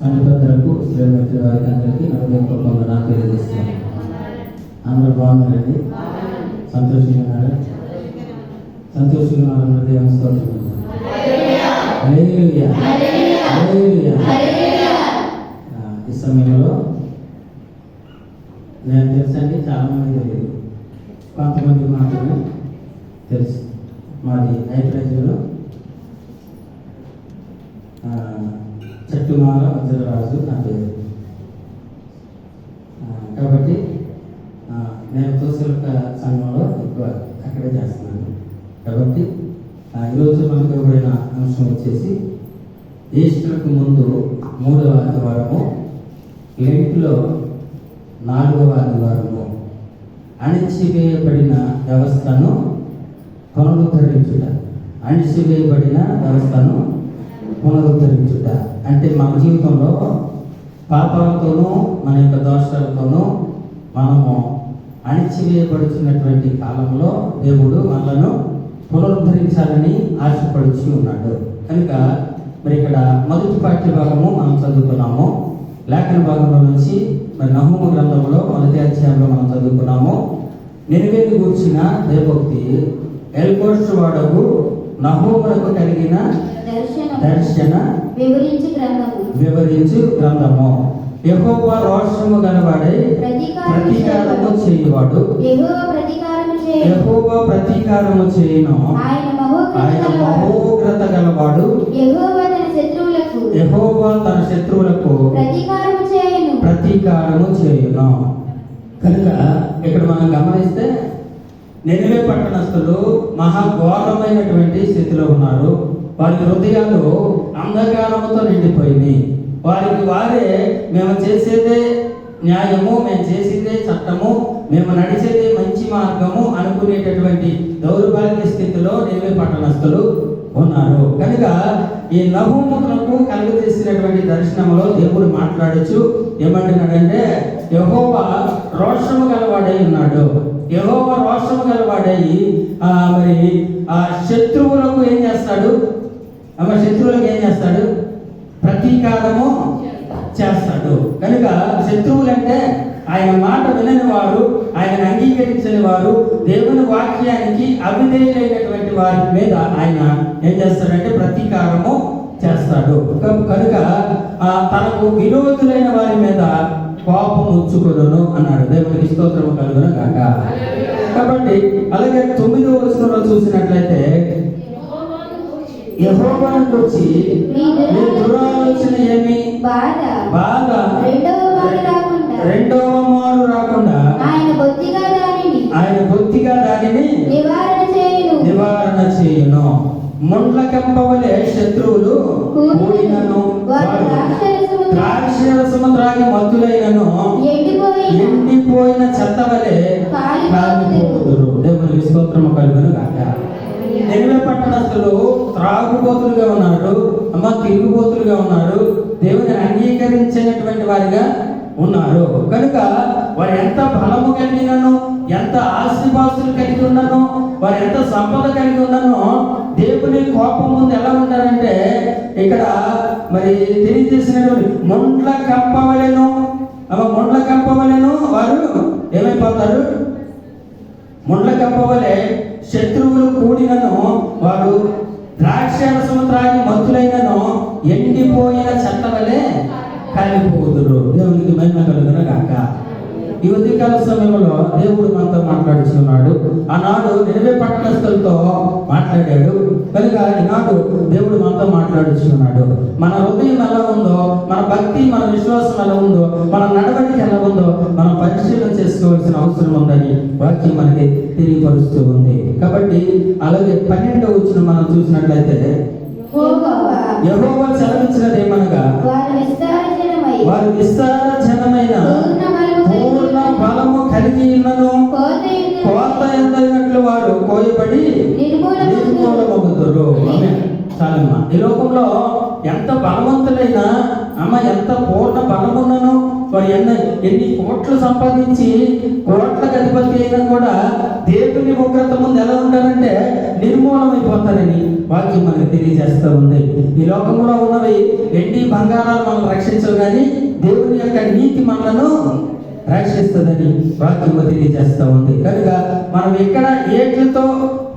సంఘ పెద్దలకు శ్రీమతి వారికి అందరికీ నా తెలియజేస్తాను. అందరూ బాగున్నారండి? సంతోషంగా ఉన్నారు? సంతోషంగా ఉన్నారు. దేవుని స్తోత్రం. హల్లెలూయా, హల్లెలూయా. ఈ సమయంలో నేను తెలుసండి, చాలామంది తెలియదు, కొంతమంది మాత్రమే తెలుసు. మాది ఐప్రజలో చెట్టుమాల వజ్రరాజు నా పేరు. కాబట్టి నేను తోసలక సంఘంలో ఎక్కువ అక్కడే చేస్తున్నాను. కాబట్టి ఈరోజు మనకు ఇవ్వబడిన అంశం వచ్చేసి ఈస్టర్కు ముందు 3వ ఆదివారము, లెంట్లో 4వ ఆదివారము, అణిచివేయబడిన వ్యవస్థను పునరుద్ధరించుట. అణిచివేయబడిన వ్యవస్థను పునరుద్ధరించుట అంటే మన జీవితంలో పాపాలతోనూ మన యొక్క దోషాలతోనూ మనము అణిచివేయబడుతున్నటువంటి కాలంలో దేవుడు మనలను పునరుద్ధరించాలని ఆశపడుచు ఉన్నాడు. కనుక మరి ఇక్కడ మొదటి పాఠ్య భాగము మనం చదువుకున్నాము. లేఖన భాగంలో నుంచి మరి నహూము గ్రంథంలో మొదటి అధ్యాయంలో మనం చదువుకున్నాము. నినివేను గూర్చిన దేవోక్తి, ఎల్కోషు వాడకు నహూములకు కలిగిన దర్శన వివరించు గ్రంథము. యెహోవా రోషము గలవాడై ప్రతీకారము చేయువాడు. యెహోవా ప్రతీకారము చేయును. ఆయన మహోగ్రత గలవాడు. యెహోవా తన శత్రువులకు ప్రతీకారము చేయును. కనుక ఇక్కడ మనం గమనిస్తే నినివే పట్టణస్థులు మహాఘోరమైనటువంటి స్థితిలో ఉన్నారు. వారి హృదయాలు అంధకారముతో నిండిపోయినాయి. వారికి వారే మేము చేసేదే న్యాయము, మేము చేసేదే చట్టము, మేము నడిచేదే మంచి మార్గము అనుకునేటటువంటి దౌర్భాగ్య స్థితిలో నినివే పట్టణస్థులు ఉన్నారు. కనుక ఈ నహూముకు కలుగజేసినటువంటి దర్శనంలో దేవుడు మాట్లాడచ్చు. ఏమంటున్నాడంటే, యెహోవా రోషము గలవాడై ఉన్నాడు. యెహోవా రోషము గలవాడై మరి ఆ శత్రువులకు ఏం చేస్తాడు? శత్రువులకు ఏం చేస్తాడు? ప్రతీకారము చేస్తాడు. కనుక శత్రువులు అంటే ఆయన మాట వినని వారు, ఆయన అంగీకరించని వారు, దేవుని వాక్యానికి అవిధేయులైనటువంటి వారి మీద ఆయన ఏం చేస్తాడంటే ప్రతీకారము చేస్తాడు. కనుక తనకు విరోధులైన వారి మీద కోపం ఉంచుకొనును అన్నాడు. దేవునికి స్తోత్రము కలుగును గాక. కాబట్టి అలాగే 9వ వచనంలో చూసినట్లయితే, యెహోవాను గురించి మీ దురాలోచన ఏమి? బాధ రెండవ మారు రాకుండా ఆయన బొత్తిగా దానిని నివారణ చేయును. ముండ్ల కంపవలే శత్రువులు కూడినను, ద్రాక్షరసము త్రాగి మత్తులైనను, ఎండిపోయిన చెత్త వలె కాలిపోదురు. దేవునికి స్తోత్రము కలుగును గాక. నినివే పట్టణస్థులు త్రాగుబోతులుగా ఉన్నారు, తిరుగుబోతులుగా ఉన్నారు, దేవుని అంగీకరించినటువంటి వారిగా ఉన్నారు. కనుక వారు ఎంత బలము కలిగినను, ఎంత ఆస్తిపాస్తులు కలిగి ఉన్నను, వారు ఎంత సంపద కలిగి ఉన్ననో దేవుని కోపం ముందు ఎలా ఉంటారంటే, ఇక్కడ మరి తెలియజేసినటువంటి ముండ్ల కంపవలెను వారు ఏమైపోతారు? ముండ్ల కంపవలే శత్రువులు కూడినను, వారు ద్రాక్షరసము త్రాగి మత్తులైనను, ఎండిపోయిన చెత్త వలె కాలిపోదురు. దేవునికి మహిమ కలుగును గాక. ఈ ఉదయకాల సమయంలో దేవుడు మనతో మాట్లాడుచున్నాడు. ఆనాడు నినివే పట్టణస్థులతో మాట్లాడాడు. కనుక ఈనాడు దేవుడు మనతో మాట్లాడుచున్నాడు. మన హృదయం ఎలా ఉందో, మన భక్తి, మన విశ్వాసం ఎలా ఉందో, మన నడవడిక ఎలా ఉందో మనం పరిశీలన చేసుకోవాల్సిన అవసరం ఉందని వాక్యం మనకి తెలియపరుస్తూ ఉంది. కాబట్టి అలాగే 12వ వచనం మనం చూసినట్లయితే, యెహోవా సెలవిచ్చినది ఏమనగా, వారు విస్తార జనమైన పూర్ణ బలము కలిగి ఉన్నను, కోత ఎంతైనట్లు వారు కోయబడి నిర్మూలమగుదురు. చాలమ్మా. ఈ లోకంలో ఎంత బలవంతులైనా, ఎంత పూర్ణ బలమున్నను, వారు ఎన్ని కోట్లు సంపాదించి కోట్లకు అధిపతి అయినా కూడా దేవుని ఉగ్రత ముందు ఎలా ఉంటారంటే నిర్మూలమైపోతారని, వాక్యం మనకు తెలియజేస్తూ ఉంది. ఈ లోకంలో ఉన్నవి వెండి బంగారాలు మనల్ని రక్షించవు, కానీ దేవుని యొక్క నీతి మనలను రక్షిస్తుందని వాక్యము తెలియజేస్తూ ఉంది. కనుక మనం ఎక్కడ ఏట్లతో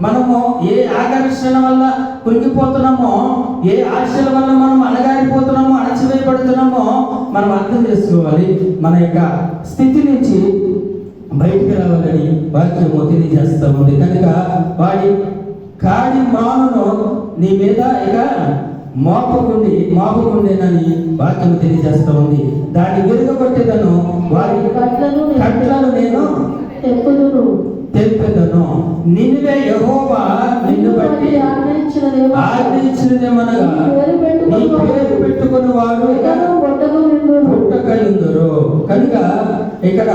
మనము ఏ ఆకర్షణ వల్ల కురిగిపోతున్నామో, ఏ ఆశల వల్ల మనం అణగారిపోతున్నామో, అణచివేయబడుతున్నామో మనం అర్థం చేసుకోవాలి. మన యొక్క స్థితి నుంచి బయటికి రావాలని వాక్యము తెలియజేస్తూ ఉంది. కనుక వాడి కాడి మానును నీ మీద ఇక మోపకుండేనని వాక్యం తెలియజేస్తూ ఉంది. దాన్ని విరగొట్టేదను, వారి కట్లను నేను తెంపెదను. నిన్నువే యెహోవా నిన్ను బట్టి ఆజ్ఞించినదేమనగా నీ పేరు పెట్టుకుని వారు పుట్టకయుందురు. కనుక ఇక్కడ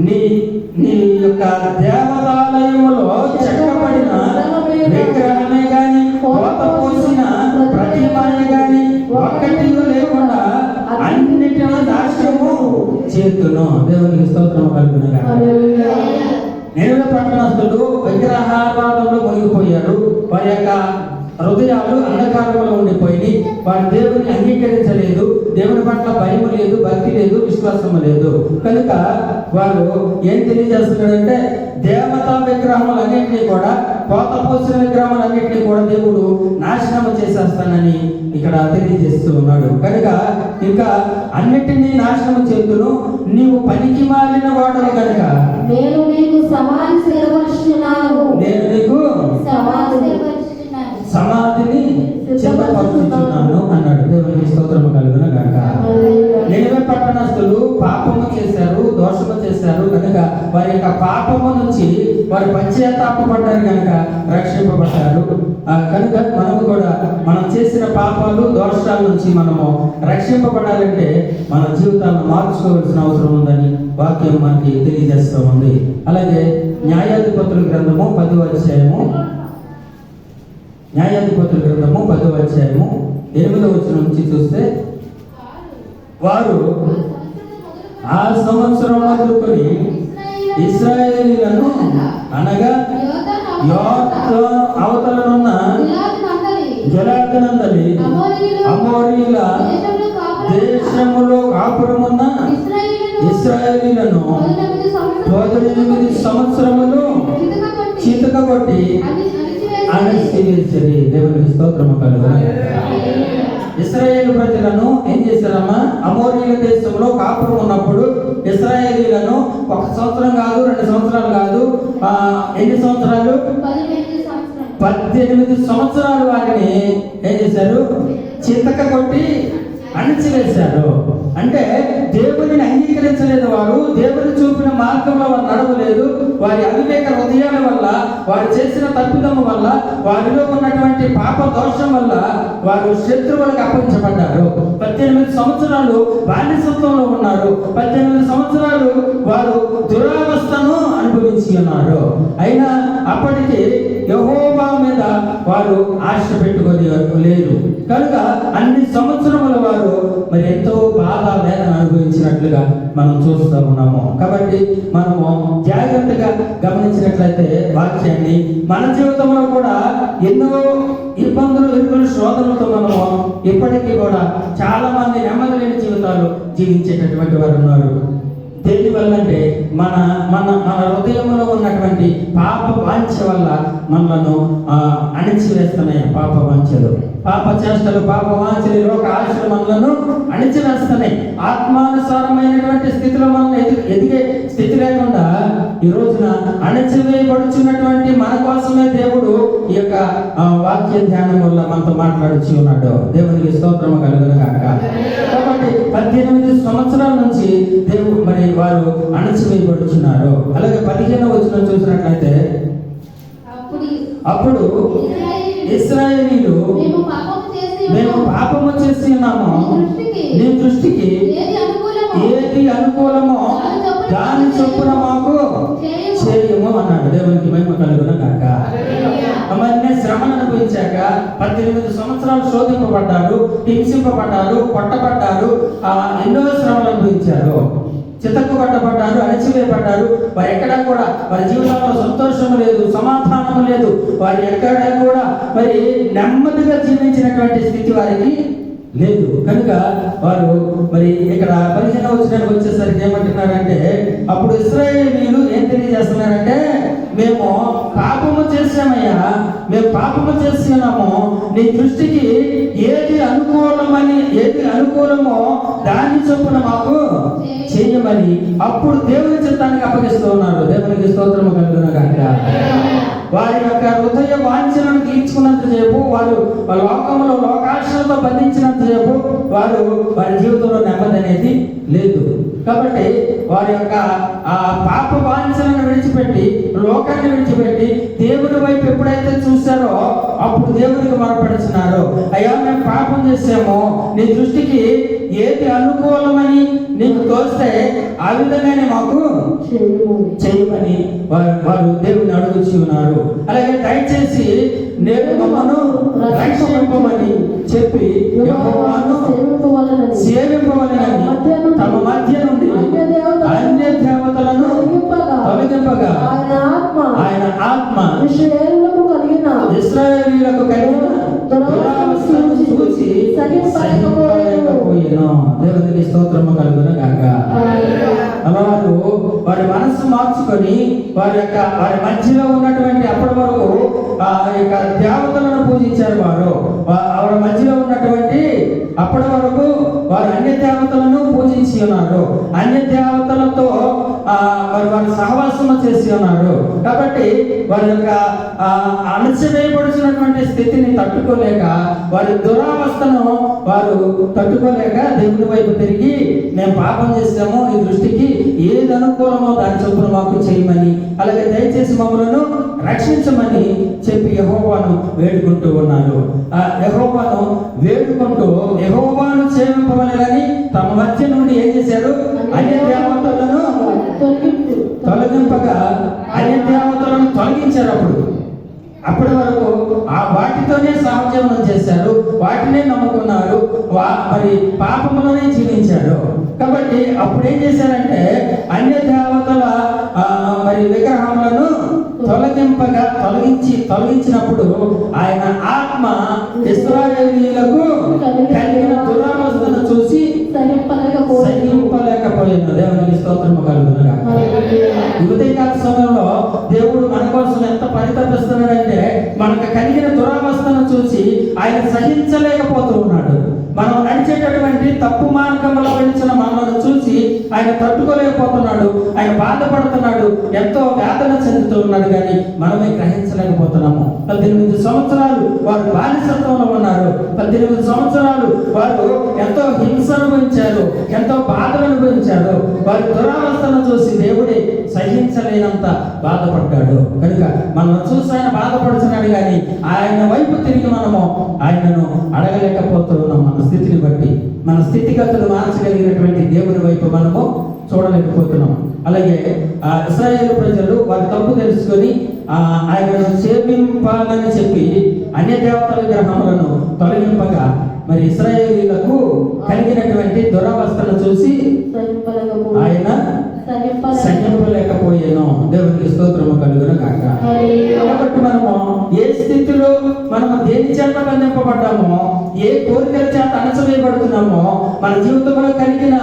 నీ యొక్క దేవాలయములో చెక్కబడిన విగ్రహమే గాని, కోత పోసిన ప్రతిమనే గాని ఒక్కటి లేకుండా అన్నిటినీ నాశనము చేతును. దేవునికి స్తోత్రం కలుగునుగా. నినివే పట్టణస్థులు విగ్రహారాధనలో మునిగిపోయారు. వారి యొక్క హృదయాలు అంధకారంలో ఉండిపోయి వారి దేవుని అంగీకరించలేదు. దేవుని పట్ల భయం లేదు, భక్తి లేదు, విశ్వాసం లేదు. కనుక వారు ఏం తెలియజేస్తున్నాడంటే దేవతా విగ్రహములన్నింటినీ కూడా, కోత పోసిన విగ్రహములన్నింటినీ కూడా దేవుడు నాశనం చేసేస్తానని ఇక్కడ తెలియజేస్తూ ఉన్నాడు. కనుక ఇంకా అన్నిటినీ నాశనం చేతును. నీవు పనికి మాలిన వాడవు కనుక నేను నీకు సమాధిని సిద్ధపరుచుచున్నాను అన్నాడు. దేవునికి స్తోత్రము కలుగును గాక. నినివే పట్టణస్థులు పాపము చేశారు, దోషము చేశారు కనుక వారి యొక్క పాపము నుంచి వారు పశ్చాత్తాపపడ్డారు కనుక రక్షింపబడ్డారు. కనుక మనము కూడా మనం చేసిన పాపాలు, దోషాల నుంచి మనము రక్షింపబడాలంటే మన జీవితాలను మార్చుకోవాల్సిన అవసరం ఉందని వాక్యం మనకి తెలియజేస్తూ ఉంది. అలాగే న్యాయాధిపతుల గ్రంథము 10వ అధ్యాయము 10వ అధ్యాయము 8వ వచనం నుంచి చూస్తే, వారు ఆ సంవత్సరం మొదలుకొని ఇశ్రాయేలీయులను అనగా యోర్దాను అవతలనున్న గిలాదునందలి అమోరీయుల దేశములో కాపురమున్న ఇశ్రాయేలీయులను 18 సంవత్సరములు చితకగొట్టి అణచివేసిరి. దేవునికి స్తోత్రము కలుగును. ఇశ్రాయేలు ప్రజలను ఏం చేశారమ్మా? అమోరీయుల దేశంలో కాపురం ఉన్నప్పుడు ఇశ్రాయేలీయులను 1 సంవత్సరం కాదు, 2 సంవత్సరాలు కాదు, ఎన్ని సంవత్సరాలు? 18 సంవత్సరాలు వారిని ఏం చేశారు? చితక కొట్టి అణచివేశారు. అంటే దేవుని అంగీకరించలేదు వారు, దేవుని చూపిన మార్గంలో వారు నడవలేదు. వారి అవివేక హృదయాల వల్ల, వారు చేసిన తప్పిదము వల్ల, వారిలో ఉన్నటువంటి పాప దోషం వల్ల వారు శత్రువులకు అప్పగించబడ్డారు. 18 సంవత్సరాలు బానిసత్వంలో ఉన్నారు. 18 సంవత్సరాలు వారు దురావస్థను అనుభవించి ఉన్నారు. అయినా అప్పటికి యెహోవా మీద వారు ఆశ పెట్టుకొని లేరు. కనుక అన్ని సంవత్సరముల వారు మరి ఎంతో బాధ వేదన అనుభవించినట్లుగా మనం చూస్తూ ఉన్నాము. కాబట్టి మనము జాగ్రత్తగా గమనించినట్లయితే వాక్యాన్ని మన జీవితంలో కూడా ఎన్నో ఇబ్బందులు, ఇరుకులు, శోధనలతో మనము ఇప్పటికీ కూడా చాలా మంది నెమ్మది లేని జీవితాలు జీవించేటటువంటి వారు ఉన్నారు. దేని వల్ల అంటే మన మన మన హృదయంలో ఉన్నటువంటి పాప వాంఛ వల్ల మనలను అణిచివేస్తున్నాయి. పాప వాంఛలు, పాప చేష్టలు, పాప వాంఛలు, లోక ఆశలు మనలను అణిచివేస్తున్నాయి. ఆత్మానుసారమైనటువంటి స్థితిలో మనం ఎదిగే స్థితి లేకుండా ఈ రోజున అణచివేయబడుచున్నటువంటి మన కోసమే దేవుడు ఈ యొక్క వాక్య ధ్యానం వల్ల మనతో మాట్లాడుచు ఉన్నాడు. దేవునికి స్తోత్రము కలుగును గాక. కాబట్టి 18 సంవత్సరాల నుంచి దేవుడు మరి వారు అణచివేయబడుచున్నారు. అలాగే 15వ వచనం చూసినట్లయితే, అప్పుడు ఇశ్రాయేలీయులు మేము పాపము చేసి ఉన్నాము, నీ దృష్టికి ఏది అనుకూలమో దాని చొప్పున మాకు చేయము అన్నాడు. దేవునికి మహిమ కలుగును గాక. అవన్నీ శ్రమను అనుభవించాక 18 సంవత్సరాలు శోధింపబడ్డారు, హింసింపబడ్డారు, కొట్టబడ్డారు, ఎన్నో శ్రమలు అనుభవించారు. చితక్కుబడ్డ పడగొట్టబడ్డారు, అణచివేయబడ్డారు. వారు ఎక్కడా కూడా వారి జీవితంలో సంతోషం లేదు, సమాధానం లేదు. వారు ఎక్కడా కూడా మరి నెమ్మదిగా జీవించినటువంటి స్థితి వారికి లేదు. కనుక వారు మరి ఇక్కడ 15వ వచనానికి వచ్చేసరికి ఏమంటున్నారంటే, అప్పుడు ఇశ్రాయేలీయులు ఏం తెలియజేస్తున్నారంటే, మేము పాపము చేసామయ్యా, మేము పాపము చేస్తున్నాము. నీ దృష్టికి ఏది అనుకూలమో దాన్ని చొప్పున మాకు చేయమని అప్పుడు దేవుని చిత్తానికి అప్పగిస్తూ ఉన్నారు. దేవునికి స్తోత్రము కలుగును గాక. వారి యొక్క హృదయ వాంఛనను తీర్చుకున్నంత సేపు, వారు లోకంలో లోకాశలతో బంధించినంత సేపు వారి జీవితంలో నెమ్మది అనేది లేదు. కాబట్టి వారి యొక్క ఆ పాప వాంఛనను విడిచిపెట్టి, లోకాన్ని విడిచిపెట్టి దేవుని వైపు ఎప్పుడైతే చూశారో అప్పుడు దేవునికి మొరపెడుతున్నారు. అయ్యా, మేము పాపం చేసాము, నీ దృష్టికి ఏది అనుకూలమని నీకు తోస్తే ఆ విధంగానే మాకు చేయమని వారు దేవుని అడుగుచి ఉన్నారు. అలాగే దయచేసి నేను మమ్మను రక్షింపమని చెప్పి యెహోవాను సేవింపవలెనని తమ మధ్య నుండి అన్య దేవతలను తొలగింపగా ఆయన ఆత్మ ఇశ్రాయేలీయులకు కలిగిన దురావస్థను చూసి సహింపలేకపోయెను. దేవునికి స్తోత్రము కలుగును గాక. వారి మనస్సు మార్చుకొని వారి మధ్యలో ఉన్నటువంటి అప్పటి వరకు ఆ యొక్క దేవతలను పూజించారు. వారి మధ్యలో ఉన్నటువంటి అప్పటి వరకు వారు అన్య దేవతలను పూజించి ఉన్నారు. అన్య దేవతలతో వారు సహవాసము చేసి ఉన్నారు. కాబట్టి వారి యొక్క అణచివేయబడుతున్నటువంటి స్థితిని తట్టుకోలేక, వారి దురావస్థను వారు తట్టుకోలేక దేవుని వైపు తిరిగి, మేము పాపం చేసాము, నీ దృష్టికి ఏది అనుకూలమో దాని చొప్పున మాకు చేయమని, అలాగే దయచేసి మమ్మలను రక్షించమని చెప్పి యెహోవాను వేడుకుంటూ ఉన్నారు. యెహోవాను వేడుకుంటూ యెహోవాను సేవింపవలెనని తమ మధ్య నుండి ఏం చేశారు? అన్య దేవతలను తొలగింపగా అన్య దేవతలను తొలగించారు. అప్పటి వరకు ఆ వాటితోనే సహజీవనం చేశారు, వాటినే నమ్ముకున్నారు, మరి పాపములోనే జీవించారు. కాబట్టి అప్పుడు ఏం చేశారంటే, అన్య దేవతల మరి విగ్రహములను తొలగించినప్పుడు ఆయన ఆత్మ ఇశ్రాయేలీయులకు కలిగిన దురావస్థను చూసి సహింపలేకపోయింది. దేవునికి స్తోత్రము కలుగును గాక. ఉదయకాల సమయంలో దేవుడు మన కోసం ఎంత పరితపిస్తున్నాడంటే, మనకు కలిగిన దురావస్థను చూసి ఆయన సహించలేకపోతూ ఉన్నాడు. మనం నడిచేటటువంటి తప్పు మార్గంలో వెళ్చిన మనల్ని చూసి ఆయన తట్టుకోలేకపోతున్నాడు. ఆయన బాధపడుతున్నాడు, ఎంతో వేదన చెందుతూ ఉన్నాడు. కానీ మనమే గ్రహించలేకపోతున్నాము. 18 సంవత్సరాలు వారు బానిసత్వంలో ఉన్నారు. 18 సంవత్సరాలు వారు ఎంతో హింస అనుభవించారు, ఎంతో బాధలు అనుభవించారు. వారి దురావస్థను చూసి దేవుడే సహించలేనంత బాధపడ్డాడు. కనుక మనం చూసి ఆయన బాధపడుతున్నాడు, కానీ ఆయన వైపు తిరిగి మనము ఆయనను అడగలేకపోతున్నాం. మన స్థితిని బట్టి, మన స్థితిగతులు మార్చగలిగినటువంటి దేవుని వైపు మనము చూడలేకపోతున్నాం. అలాగే ఇశ్రాయేలు ప్రజలు వారి తప్పు తెలుసుకొని ఆయనను సేవింపాలని చెప్పి అన్య దేవతల విగ్రహములను తొలగింపగా, మరి ఇశ్రాయేలీయులకు కలిగినటువంటి దురవస్థను చూసి ఆయన సహింపలేకపోయాను. దేవునికి స్తోత్రము కలుగును గాక. కాబట్టి మనము ఏ స్థితిలో మనము దేని చేత బంధింపబడ్డామో, ఏ కోరికల చేత అణచివేయబడుతున్నామో, మన జీవితంలో కలిగిన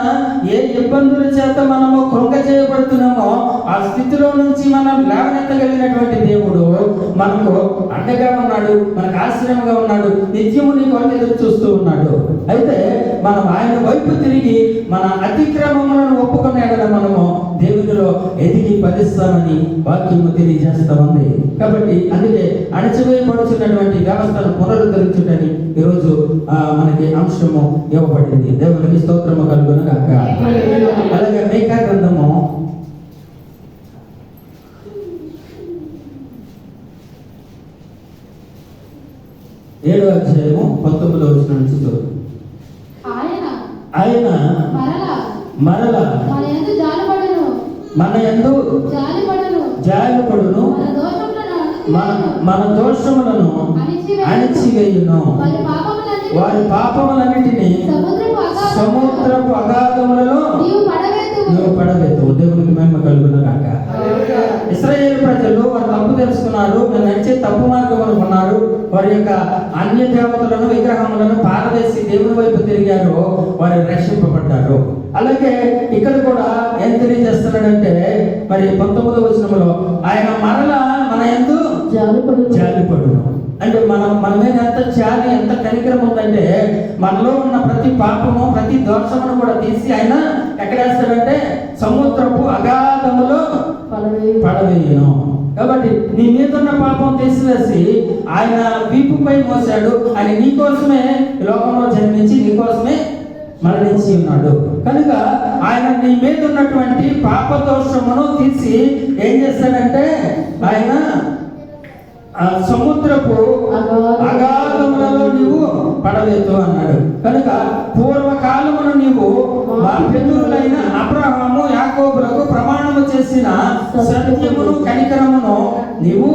ఏ ఇబ్బందుల చేత మనము కృంగ చేయబడుతున్నామో, ఆ స్థితిలో నుంచి మనం లేవనెత్తగలిగినటువంటి దేవుడు మనకు అండగా ఉన్నాడు, మనకు ఆశ్రయంగా ఉన్నాడు, నిత్యము నీ కొరకు ఎదురు చూస్తూ ఉన్నాడు. అయితే మనం ఆయన వైపు తిరిగి మన అతిక్రమములను ఒప్పుకునే మనము దేవునిలో ఎదిగి ఫలిస్తామని వాక్యము తెలియజేస్తా ఉంది. కాబట్టి అందుకే అణచివేయబడుతున్నటువంటి వ్యవస్థను పునరుద్ధరించుటని ఈరోజు మనకి అంశము ఇవ్వబడింది. దేవునికి స్తోత్రము కలుగును గాక. అలాగే మీకా గ్రంథము 7వ అధ్యాయము 19వ వచనం నుంచి చదువు. ఆయన మరల మన యందు జాలిపడును, మన దోషములను అణిచివేయును, వారి పాపములన్నిటినీ సముద్రపు అగాధములలో నువ్వు పడవేతువు. మహిమ కలుగును గాక. ఇశ్రాయేలు ప్రజలు వారు తప్పు తెలుసుకున్నారు, మేము నడిచే తప్పు మార్గం అనుకున్నారు. వారి యొక్క అన్య దేవతలను విగ్రహములను పారవేసి దేవుని వైపు తిరిగారు, వారు రక్షింపబడ్డారు. అలాగే ఇక్కడ కూడా ఏం తెలియజేస్తున్నాడంటే మరి 19వ వచనంలో ఆయన మరలా మన యందు జాలిపడును. అంటే మన మీద ఎంత జాలి, ఎంత కనికరం ఉందంటే మనలో ఉన్న ప్రతి పాపము, ప్రతి దోషమును కూడా తీసి ఆయన ఎక్కడేస్తాడంటే సముద్రపు అగాధములో పడవేయను. కాబట్టి నీ మీద ఉన్న పాపం తీసివేసి ఆయన వీపుపై మోసాడు. ఆయన నీకోసమే లోకంలో జన్మించి నీకోసమే మరణించి ఉన్నాడు. కనుక ఆయన నీ మీద ఉన్నటువంటి పాప దోషమును తీసి ఏం చేస్తాడంటే ఆయన సముద్రపు అగాధములలో నీవు పడవేతు అన్నాడు. కనుక పూర్వకాలమును నీవు పితరులైన అబ్రహాము యాకోబులకు ప్రమాణము చేసిన సత్యమును కనికరమును నీవు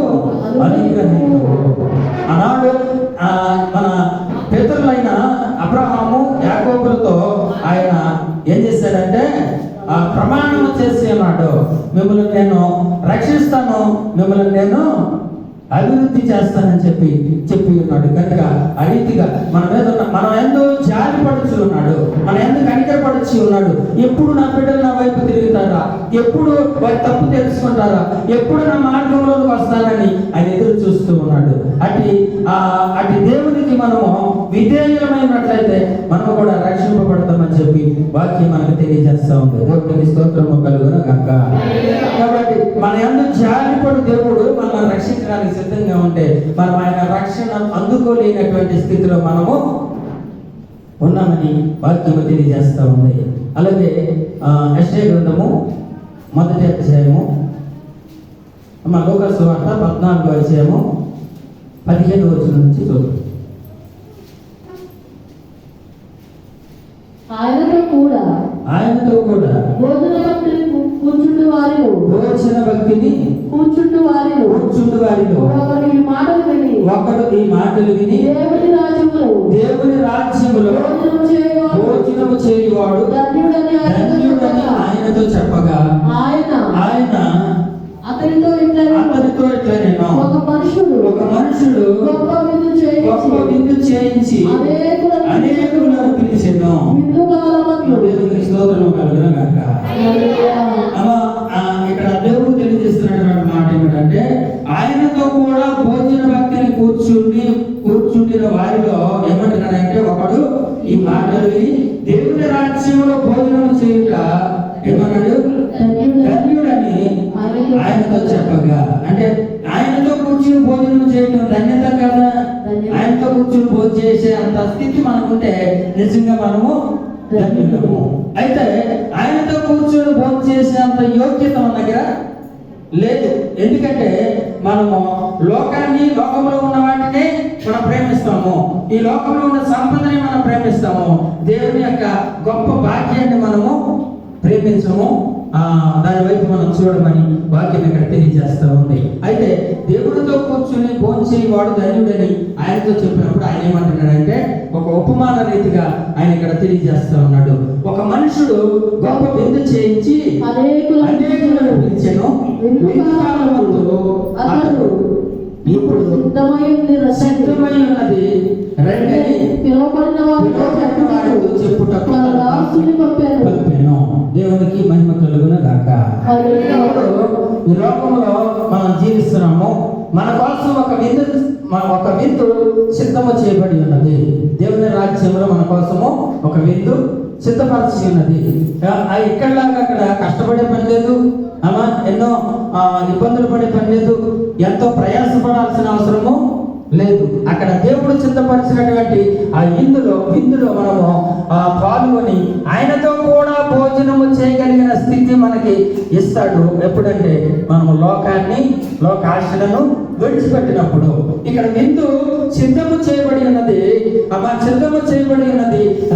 అనుగ్రహించు. ఆనాడు మన పితరులైన అబ్రహాము యాకోబులతో ఆయన ఏం చేశాడంటే ప్రమాణము చేసి ఉన్నాడు, మిమ్మల్ని నేను రక్షిస్తాను, మిమ్మల్ని నేను అభివృద్ధి చేస్తానని చెప్పి ఉన్నాడు. కనుక ఆ రీతిగా మన మీద మన ఎందు జాలి పడుచు ఉన్నాడు, మన ఎందు కనికరపడుచు ఉన్నాడు. ఎప్పుడు నా బిడ్డలు నా వైపు తిరుగుతారా, ఎప్పుడు వారి తప్పు తెలుసుకుంటారా, ఎప్పుడు నా మార్గంలోకి వస్తారని ఆయన ఎదురు చూస్తూ ఉన్నాడు. అటు దేవునికి మనము విధేయులమైనట్లయితే మనము కూడా రక్షింపబడతామని చెప్పి వాక్యం మనకు తెలియజేస్తా ఉంది. దేవునికి స్తోత్రము కలుగును గాక. కాబట్టి మన యందు జాలిపడు దేవుడు మనల్ని రక్షించడానికి సిద్ధంగా ఉంటే మనం ఆయన రక్షణ అందుకోలేనటువంటి స్థితిలో మనము ఉన్నామని వాక్యము తెలియజేస్తా ఉంది. అలాగే యెషయా గ్రంథము 1వ అధ్యాయము లూకా సువార్త 14వ అధ్యాయము 15వ వచనం నుంచి చూద్దాం. ఆయనతో కూడా భోజన భక్తిని కూర్చుండు వారిలో ఒకడు ఈ మాటలు విని దేవుని రాజ్యములో భోజనము చేయువాడు ధన్యుడని ఆయనతో చెప్పగా ఆయన అతనితో ఇట్లా నేను ఒక మనుషుడు గొప్ప విందు చేయించి అనేకులను పిలిచెను. దేవునికి స్తోత్రము కలుగును గాక. ఇక్కడ దేవుడు తెలియజేస్తున్నటువంటి మాట ఏమిటంటే ఆయనతో కూడా భోజన భక్తిని కూర్చుండిన వారిలో ఏమంటున్నాడంటే ఒకడు ఈ మాటలు విని దేవుని రాజ్యంలో భోజనం చేయుట ఏమన్నాడు, ధన్యుడని ఆయనతో చెప్పగా. అంటే ఆయనతో కూర్చుని భోజనం చేయడం ధన్యత కదా. ఆయనతో కూర్చుని భోజనం చేసే అంత స్థితి మనకుంటే నిజంగా మనము ధన్యులము. అయితే ఆయనతో కూర్చొని భోజనం చేసే అంత యోగ్యత మన దగ్గర లేదు. ఎందుకంటే మనము లోకంలో ఉన్న వాటిని మనం ప్రేమిస్తాము, ఈ లోకంలో ఉన్న సంపదని మనం ప్రేమిస్తాము, దేవుని యొక్క గొప్ప భాగ్యాన్ని మనము ప్రేమించము. దాని వైపు మనం చూడమని వాక్యం ఇక్కడ తెలియజేస్తా ఉంది. అయితే దేవుడితో కూర్చుని భోంచేవాడు ధన్యుడని ఆయనతో చెప్పినప్పుడు ఆయన ఏమంటున్నాడంటే ఒక ఉపమాన రీతిగా ఆయన ఇక్కడ తెలియజేస్తా ఉన్నాడు. ఒక మనుషుడు గొప్ప విందు చేయించి అనేకులను పిలిచెను. ఇప్పుడు సిద్ధమై ఉన్నది రండి పిలువబడిన వారు చెప్పుటకు పంపాను. దేవునికి మహిమ కలుగును గాక. ఈ లోకంలో మనం జీవిస్తున్నాము, మన కోసం ఒక విందు సిద్ధము చేయబడి ఉన్నది. దేవుని రాజ్యంలో మన కోసము ఒక విందు సిద్ధపరచి ఉన్నది. ఇక్కడలాగా అక్కడ కష్టపడే పని లేదు, ఎన్నో ఇబ్బందులు పడే పని లేదు, ఎంతో ప్రయాసపడాల్సిన అవసరము లేదు. అక్కడ దేవుడు సిద్ధపరిచినటువంటి ఆ విందులో మనము పాల్గొని ఆయనతో కూడా భోజనము చేయగలిగిన స్థితి మనకి ఇస్తాడు. ఎప్పుడంటే మనము లోకాశలను విడిచిపెట్టినప్పుడు. ఇక్కడ విందు సిద్ధము చేయబడి ఉన్నది,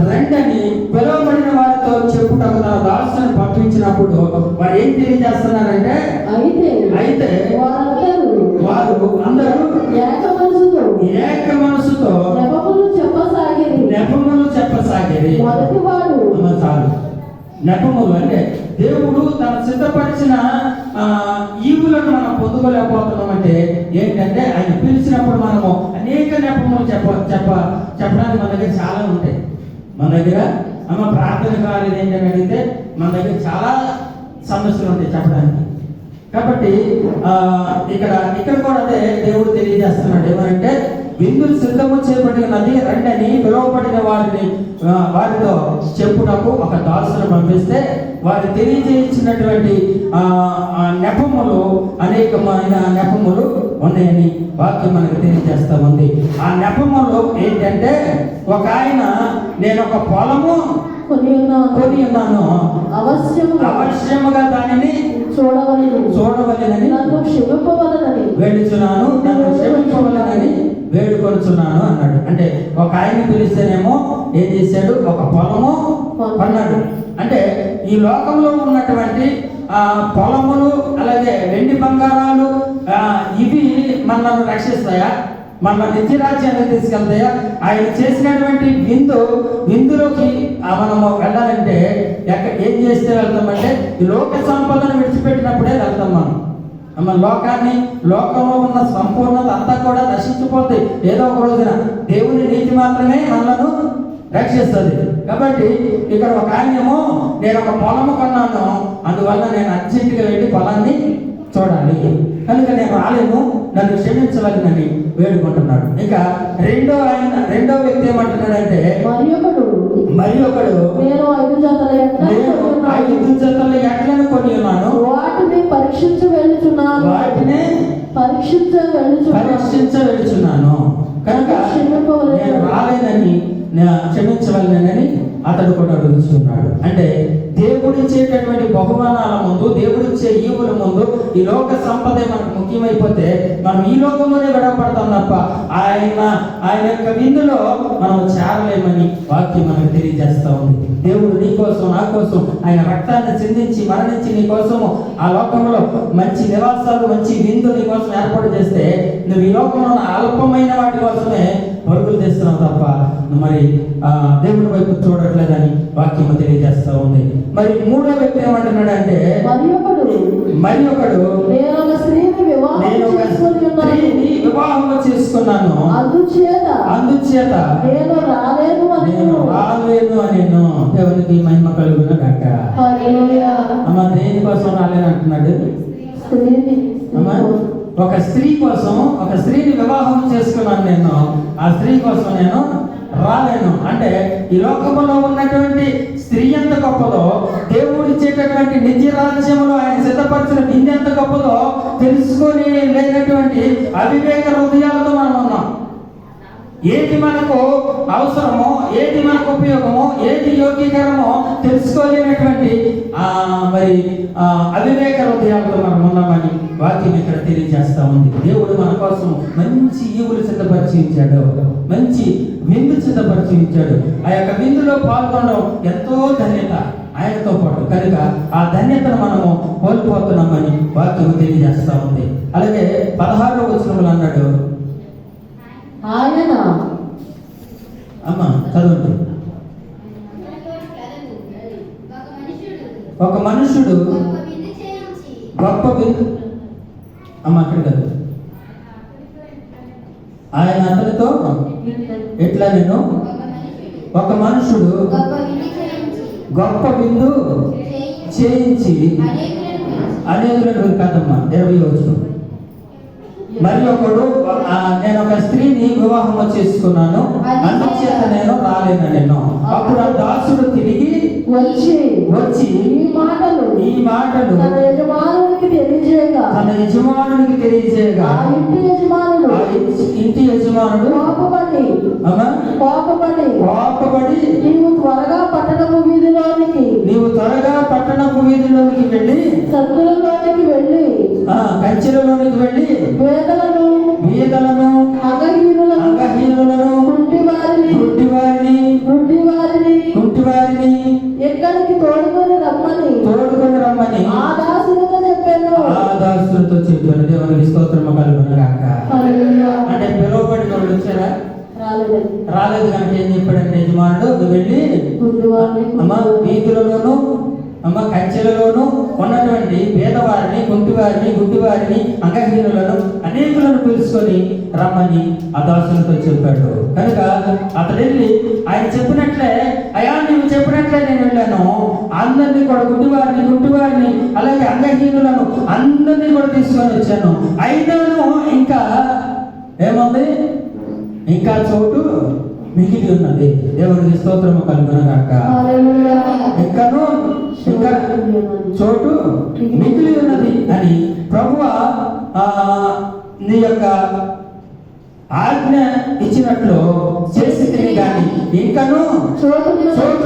రండని పిలువబడిన వారితో చెప్పుటకు తన దాసులను పంపించినప్పుడు వారు ఏం తెలియజేస్తున్నారంటే అయితే వారు అందరూ ఏక మనసుతో నెపములు చెప్పసాగిరి. చాలు, నెపములు అంటే దేవుడు తను సిద్ధపరిచిన ఈవులను మనం పొందుకోలేకపోతున్నామంటే ఏంటంటే ఆయన పిలిచినప్పుడు మనము అనేక నెపములు చెప్పడానికి మన దగ్గర చాలా ఉంటాయి. మన దగ్గర ప్రార్థన కాలేదు ఏంటని అడిగితే మన దగ్గర చాలా సమస్యలు ఉంటాయి చెప్పడానికి. కాబట్టి ఇక్కడ కూడా అదే దేవుడు తెలియజేస్తున్నాడు. ఏమంటే విందులు సిద్ధము చేయబడినది రండని పిలువబడిన వారితో చెప్పుటకు ఒక దాసును పంపిస్తే వారు తెలియజేసినటువంటి నెపములు అనేకమైన నెపములు ఉన్నాయని వాక్యం మనకు తెలియజేస్తా ఉంది. ఆ నెపములు ఏంటంటే ఒక ఆయన నేను ఒక పొలము కొని ఉన్నాను, అవశ్యముగా దానిని చూడవలెనని నన్ను క్షమించవలెనని వేడుకొనుచున్నాను అన్నాడు. అంటే ఒక ఆయన పిలిస్తేనేమో ఏం చేశాడు, ఒక పొలము కొన్నాడు. అంటే ఈ లోకంలో ఉన్నటువంటి పొలములు అలాగే వెండి బంగారాలు ఇవి మనల్ని రక్షిస్తాయా, మన నిత్యరాజ్యాన్ని తీసుకెళ్తాయా? ఆయన చేసినటువంటి విందులోకి మనము వెళ్ళాలంటే ఏం చేస్తే వెళ్తామంటే ఈ లోక సంపదను విడిచిపెట్టినప్పుడే వెళ్తాం. మన లోకంలో ఉన్న సంపూర్ణత అంతా కూడా నశించిపోతుంది ఏదో ఒక రోజున. దేవుని నీతి మాత్రమే మనలను రక్షిస్తుంది. కాబట్టి ఇక్కడ ఒక ఆయనేమో నేను ఒక పొలము కొన్నాను, అందువల్ల నేను అర్జెంటుగా వెళ్ళి పొలాన్ని చూడాలి, కనుక నేను రాలేను, నన్ను క్షమించవలనని వేడుకుంటున్నాడు. ఇక రెండో వ్యక్తి ఏమంటున్నాడంటే మరి ఒకడు నేను 5 జతల ఎడ్లను కొని ఉన్నాను, వాటిని పరీక్షించ వెళుచున్నాను, కనుక నేను రాలేనని క్షమించవలనని అతడు కూడా అడుగుతున్నాడు. అంటే దేవుడిచ్చేటటువంటి బహుమానాల ముందు, దేవుడిచ్చే ఈవుల ముందు ఈ లోక సంపద మనకు ముఖ్యమైపోతే మనం ఈ లోకంలోనే గడపడతాం తప్ప ఆయన యొక్క విందులో మనం చేరలేమని వాక్యం మనకు తెలియజేస్తా ఉంది. దేవుడు నీ కోసం నా కోసం ఆయన రక్తాన్ని చిందించి మరణించి నీ కోసము ఆ లోకంలో మంచి నివాసాలు మంచి విందు నీ కోసం ఏర్పాటు చేస్తే నువ్వు ఈ లోకంలో అల్పమైన వాటి కోసమే పరుగులు తెస్తున్నావు తప్ప మరి దేవుడి వైపు చూడట్లేదని వాక్యం తెలియజేస్తా ఉంది. మరి మూడో వ్యక్తి ఏమంటున్నాడంటే మరి ఒకడు నేను ఒక స్త్రీని వివాహం చేసుకున్నాను, అందుచేత నేను రాలేను అనేను. దేవునికి మహిమ కలుగును గాక. అమ్మ దేనికోసం రాలేను అంటున్నాడు? ఒక స్త్రీని వివాహం చేసుకున్నాను నేను, ఆ స్త్రీ కోసం నేను రాలేను. అంటే ఈ లోకంలో ఉన్నటువంటి స్త్రీ ఎంత గొప్పదో, దేవుడు ఇచ్చేటటువంటి నిత్య రాజ్యంలో ఆయన సిద్ధపరిచిన విందు ఎంత గొప్పదో తెలుసుకొని లేనటువంటి అవివేక హృదయాలతో మనం ఉన్నాం. ఏది మనకు అవసరమో, ఏది మనకు ఉపయోగమో, ఏది యోగ్యకరమో తెలుసుకోలేనటువంటి మరి అవివేక హృదయాలతో మనం ఉన్నామని వాక్యం ఇక్కడ తెలియజేస్తా ఉంది. దేవుడు మన కోసం మంచి ఈవులు సిద్ధపరిచి ఇచ్చాడు, మంచి విందు సిద్ధపరిచి ఇచ్చాడు. ఆ యొక్క విందులో పాల్గొనడం ఎంతో ధన్యత ఆయనతో పాటు. కనుక ఆ ధన్యతను మనము కోల్పోతున్నామని వాక్యం తెలియజేస్తా ఉంది. అలాగే 16వ వచనంలో అన్నాడు, ఆయన అమ్మ చదవండి. ఒక మనుషుడు గొప్ప విందు అమ్మ అక్కడ కాదు, ఆయన అతనితో ఎట్లా నేను ఒక మనుషుడు గొప్ప విందు చేయించి అనేకులను కాదమ్మా 20వ వచనం. మరి ఒకడు నేను ఒక స్త్రీని వివాహం చేసుకున్నాను, అందుచేత నేను రాలేను నేను. అప్పుడు ఆ దాసుడు తిరిగి వచ్చి ఈ మాటలు తన యజమానునికి తెలియజేయగా ఇంటి యజమానుడు కోపపడి నీవు త్వరగా పట్టణపు వీధిలోనికి వెళ్ళి సందులలోనికి వెళ్ళి కంచెలలోనికి వెళ్ళి బీదలను అంగహీనులను గుడ్డివారిని ఎక్కడికి తోడుకొని రమ్మని ఆ దాసులతో చెప్పాను. దేవునికి స్తోత్రము కలుగును గాక. అంటే పిలువబడిన వాళ్ళు వచ్చారా? రాలేదు కనుక ఏం చెప్పాడంటే యజమానుడు, నువ్వు వెళ్ళి అమ్మ వీధులలోను కంచెలలోను ఉన్నటువంటి పేదవారిని, కుంటివారిని, గుడ్డివారిని, అంగహీనులను అనేకులను పిలుచుకొని రమ్మని ఆ దాసులతో చెప్పాడు. కనుక అతడు వెళ్ళి ఆయన చెప్పినట్లే, అయ్యా నువ్వు చెప్పినట్లే నేను వెళ్ళాను, అందరినీ కూడా గుడ్డివారిని అలాగే అంగహీనులను అందరినీ కూడా తీసుకొని వచ్చాను. అయినాను ఇంకా ఏముంది, ఇంకా చోటు మిగిలి ఉన్నది. దేవునికి స్తోత్రము కలుగునగాక. ఇంకా చోటు మిగిలి ఉన్నది అని ప్రభువా నీ యొక్క ఆజ్ఞ ఇచ్చినట్లు చేసి తిరిగి కానీ ఇంకను చోటు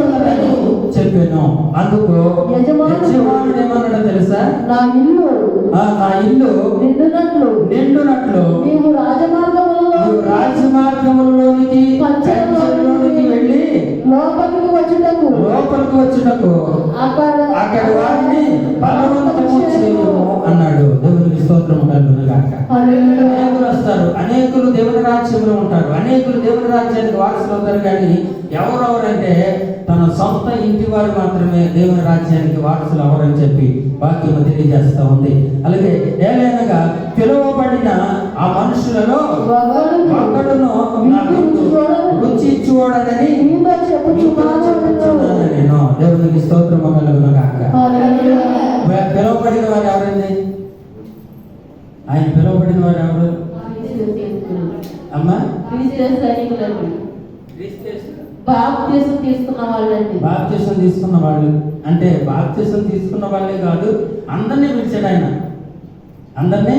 ఉన్నదని చెప్పాను. అందుకు యజమానుడు ఏమన్నాడో తెలుసా, నా ఇల్లు నిండునట్లు నీవు రాజమార్గములలోనికి వెళ్ళి లోపలికి వచ్చుటకు అక్కడ వారిని బలవంతము చేయము అన్నాడు. దేవునికి స్తోత్రము కలుగునుగాక. అనేకులు వస్తారు, అనేకులు దేవుని రాజ్యంలో ఉంటారు, అనేకులు దేవుని రాజ్యానికి వారసులు అవుతారు. కానీ ఎవరెవరంటే తన సొంత ఇంటి వారు మాత్రమే దేవుని రాజ్యానికి వారసులు అవరని చెప్పి వాక్యం తెలియజేస్తా ఉంది. అలాగే ఏలైనగా పిలువబడిన ఆ మనుషులలో ఒకడును రుచి చూడదని నేను. దేవునికి స్తోత్రము కలుగునుగాక. పిలువబడిన వారు ఎవరండి? ఆయన పిలువబడిన వారు ఎవరు అమ్మా? బాప్తిసం తీసుకున్న వాళ్ళు. అంటే బాప్తిసం తీసుకున్న వాళ్ళే కాదు, అందరినీ పిలిచాడు ఆయన. అందరినీ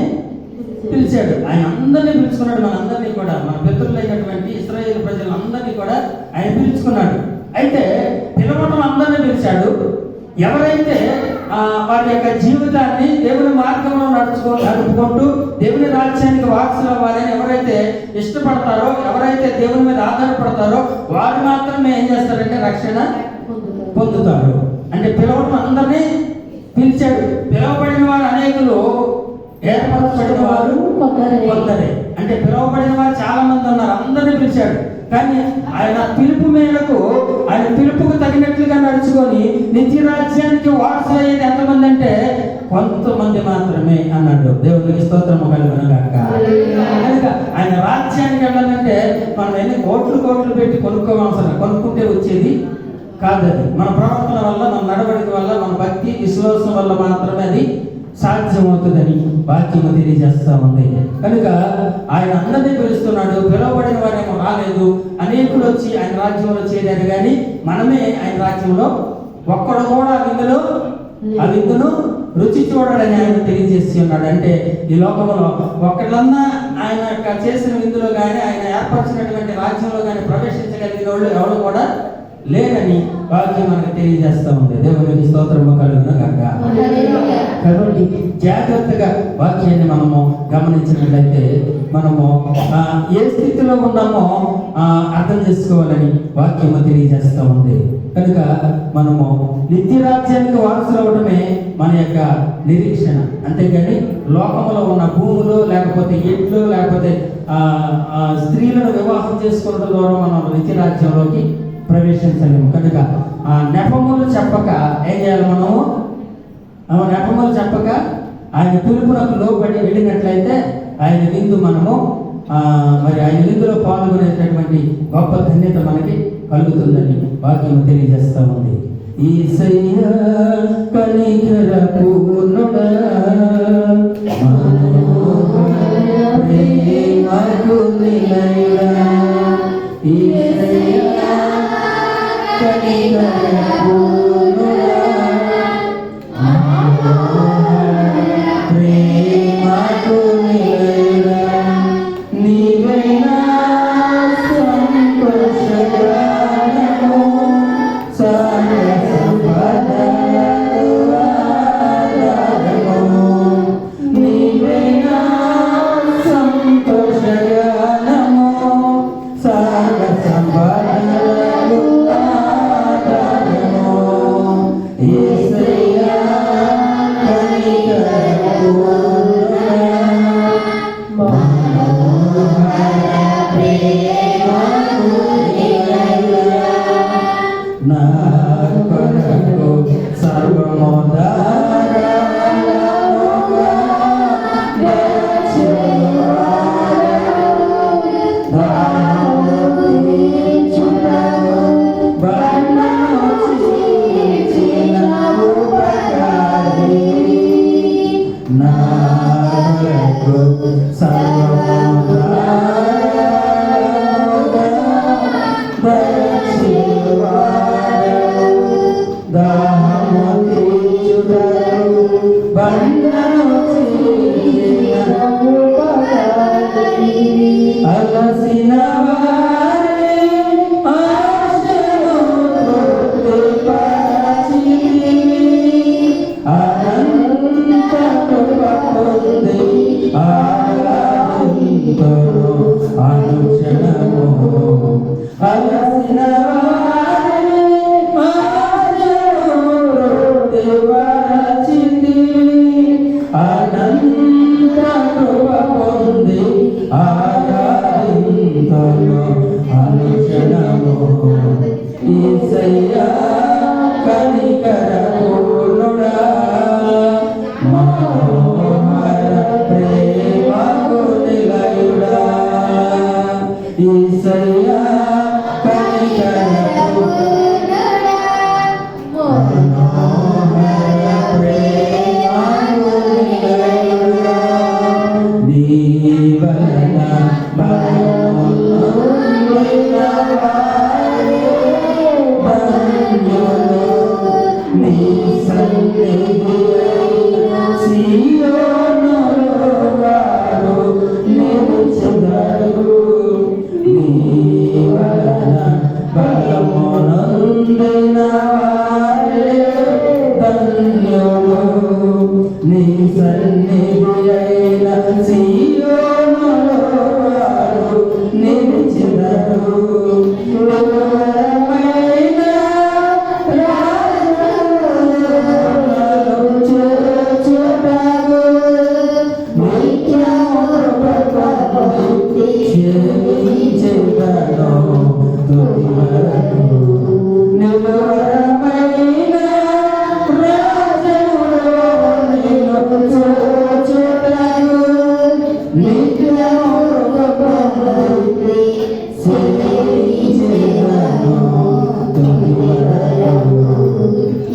పిలిచాడు ఆయన, అందరినీ పిలుచుకున్నాడు. మన అందరినీ కూడా, మన పితరులైనటువంటి ఇశ్రాయేలు ప్రజలందరినీ కూడా ఆయన పిలుచుకున్నాడు. అయితే పిలవడం అందరినీ పిలిచాడు. ఎవరైతే వారి యొక్క జీవితాన్ని దేవుని మార్గంలో నడుపుకుంటూ దేవుని రాజ్యానికి వారసులు అవ్వాలని ఎవరైతే ఇష్టపడతారో, ఎవరైతే దేవుని మీద ఆధారపడతారో వారు మాత్రమే ఏం చేస్తారంటే రక్షణ పొందుతారు. అంటే పిలవడం అందరినీ పిలిచాడు. పిలువబడిన వారు అనేకులు, ఏర్పరచబడిన వారు కొందరే. అంటే పిలువబడిన వారు చాలా మంది ఉన్నారు, అందరినీ పిలిచాడు. కానీ ఆయన పిలుపు మేరకు, ఆయన పిలుపుకు తగినట్లుగా నడుచుకొని నిత్య రాజ్యానికి వారసులయ్యేది ఎంతమంది అంటే కొంతమంది మాత్రమే అన్నాడు. దేవునికి స్తోత్రము కలుగునుగాక. కనుక ఆయన రాజ్యానికి వెళ్ళాలంటే మనం ఎన్ని కోట్లు పెట్టి కొనుక్కుంటే వచ్చేది కాదది. మన ప్రవర్తన వల్ల, మన నడవడిక వల్ల, మన భక్తి విశ్వాసం వల్ల మాత్రమే అది సాధ్యమవుతుందని వాక్యము తెలియజేస్తా ఉంది. కనుక ఆయన అందరినీ పిలుస్తున్నాడు. పిలువబడిన వారేమో రాలేదు, అనేకులు వచ్చి ఆయన రాజ్యంలో చేరారు. కానీ మనమే ఆయన రాజ్యంలో ఒక్కడు కూడా ఆ విందును రుచి చూడడని ఆయన తెలియజేసి ఉన్నాడు. అంటే ఈ లోకంలో ఒక్కళ్ళన్నా ఆయన చేసిన విందులో కానీ, ఆయన ఏర్పరిచినటువంటి రాజ్యంలో కానీ ప్రవేశించగలిగిన వాళ్ళు ఎవరు కూడా లేరని వాక్యం మనకు తెలియజేస్తా ఉంది. దేవునికి స్తోత్రము కలుగునుగాక. కాబట్టి జాగ్రత్తగా వాక్యాన్ని మనము గమనించినట్లయితే మనము ఏ స్థితిలో ఉన్నామో అర్థం చేసుకోవాలని వాక్యము తెలియజేస్తా ఉంది. కనుక మనము నిత్య రాజ్యానికి వారసులు అవడమే మన యొక్క నిరీక్షణ. అంతేగాని లోకంలో ఉన్న భూములు, లేకపోతే ఎడ్లు, లేకపోతే స్త్రీలను వివాహం చేసుకోవడం ద్వారా మనం నిత్య రాజ్యంలోకి ప్రవేశించలేము. కనుక నెపములు చెప్పక ఏం చేయాలి మనము? నెపములు చెప్పక ఆయన పిలుపునకు లోబడి వెళ్ళినట్లయితే ఆయన విందు మనము మరి ఆయన విందులో పాల్గొనేటటువంటి గొప్ప ధన్యత మనకి కలుగుతుందని వాక్యం తెలియజేస్తా ఉంది. యేసయ్యా కనికర పూర్ణుడా, ప్రేమకు నిలయుడా, యేసయ్యా కనికర పూర్ణుడా, ప్రేమకు నిలయుడా, నీవైనా సంతోషగానము ప్రేమ అనంత కృప పొంది ఆరాధింతును అనుక్షణము. యేసయ్యా కనికర పూర్ణుడా, మనోహర ప్రేమకు నిలయుడా. యేసయ్యా కనికర పూర్ణుడా, మనోహర ప్రేమకు నిలయుడా. నీ వలన నీ సన్నిధి అయిన సీయోనులో వారు నిలిచెదరు. ఘోరమైన ప్రార్థనలు చేర్చుటకు నిత్యము క్షమించెదను తుది వరకు. నిలువరమైన రాజములో నిన్ను చూచుటకు నిత్యము సేవించెదను తుది వరకు.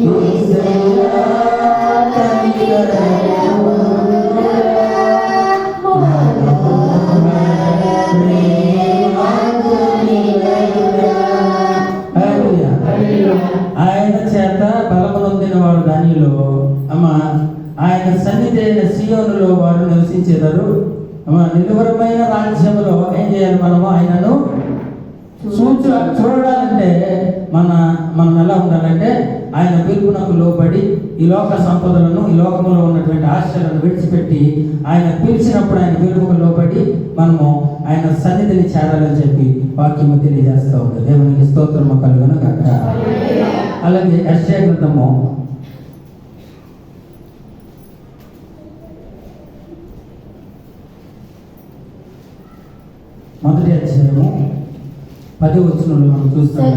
యేసయ్యా కనికర ఆయన చేత బలమునొందిన వారు దానిలో అమ్మ ఆయన సన్నిధి అయిన సియోనులో వారు నివసించేదారు. అమ్మ నిలువరమైన రాజ్యములో ఏం చేయాలి మనము? ఆయనను చూడాలంటే మనం ఎలా ఉండాలంటే ఆయన పిలుపునకు లోబడి ఈ లోక సంపదలను, ఈ లోకంలో ఉన్నటువంటి ఆశలను విడిచిపెట్టి ఆయన పిలిచినప్పుడు ఆయన పిలుపుకు లోబడి మనము ఆయన సన్నిధిని చేరాలని చెప్పి వాక్యము తెలియజేస్తూ ఉంది. దేవునికి స్తోత్రము కలుగును గాక. అలాగే యెషయా గ్రంథము 1వ అధ్యాయము 10వ వచనంలో మనం చూస్తాం.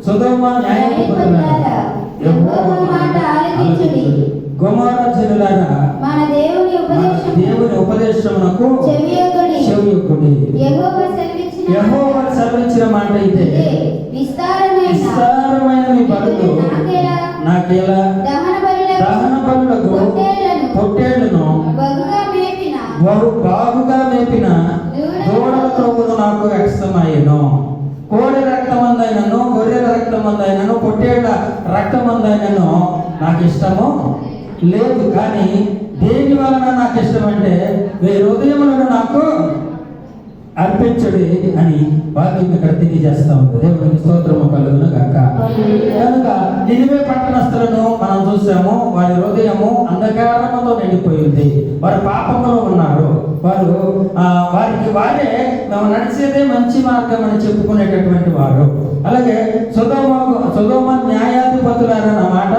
సొదొమ న్యాయాధిపతులారా, యెహోవా మాట ఆలకించుడి. గొమొర్రా జనులారా, మన దేవుని ఉపదేశమునకు చెవియొగ్గుడి. యెహోవా సెలవిచ్చిన మాట ఇదే. విస్తారమైన మీ బలులు నాకేలా దహన బలులకు పొట్టేళ్లను బాగుగా మేపిన దూడల త్రొవ్వును నాకు ఇష్టమయ్యను. కోడి రక్తమందైనను, గొర్రెల రక్తమందైనను, పొట్టేళ్ల రక్తమందైనను నాకు ఇష్టము లేదు. కానీ దేని వలన నాకు ఇష్టం అంటే వేరు హృదయములను నాకు అర్పించుడి అని వాక్యం ఇక్కడ తెలియజేస్తా ఉంది. దేవునికి స్తోత్రము కలుగును గాక. కనుక నినివే పట్టణస్థులను మనం చూసాము. వారి హృదయము అంధకారముతో నిండిపోయింది. వారు పాపములో ఉన్నారు. వారికి వారే మేము నడిచేదే మంచి మార్గం అని చెప్పుకునేటటువంటి వారు. అలాగే సొదొమ న్యాయాధిపతులారా నా మాట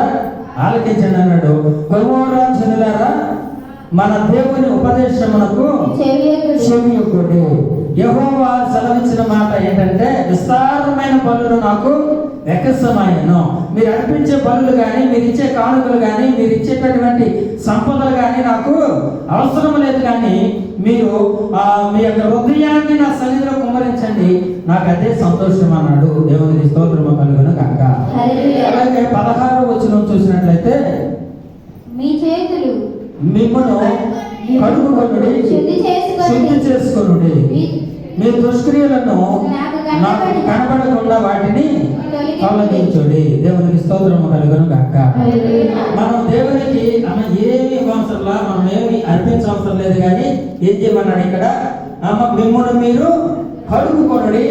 ఆలకించండి అన్నాడు. గొమొర్రా జనులారా, మన దేవుని ఉపదేశమునకు చెవియొగ్గుడి. యెహోవా సెలవిచ్చిన మాట ఏంటంటే విస్తారమైన బలులు నాకు వెక్కసమాయను. మీరు అర్పించే బలులు కానీ, మీరు ఇచ్చే కానుకలు కానీ, మీరు ఇచ్చేటటువంటి సంపదలు కానీ నాకు అవసరం లేదు. కానీ మీరు మీ యొక్క హృదయాన్ని నా సన్నిధిలో కుమ్మరించండి, నాకు అదే సంతోషం అన్నాడు. దేవునికి స్తోత్రము కలుగును గాక. అలాగే 16వ వచనం చూసినట్లయితే, మీ చేతులు మిమ్మను కడుగుకొనుడి, శుద్ధి చేసుకొనుడి. మీ దుష్క్రియలను నాకు కనబడకుండా వాటిని తొలగించుడి. దేవునికి స్తోత్రము కలుగును గాక. మనం దేవునికి ఏమి అవసరంలా, మనం ఏమి అర్పించవసరం లేదు. కానీ ఏం చేయమన్నాడు ఇక్కడ? మిమ్మను మీరు కడుగుకొనుడి,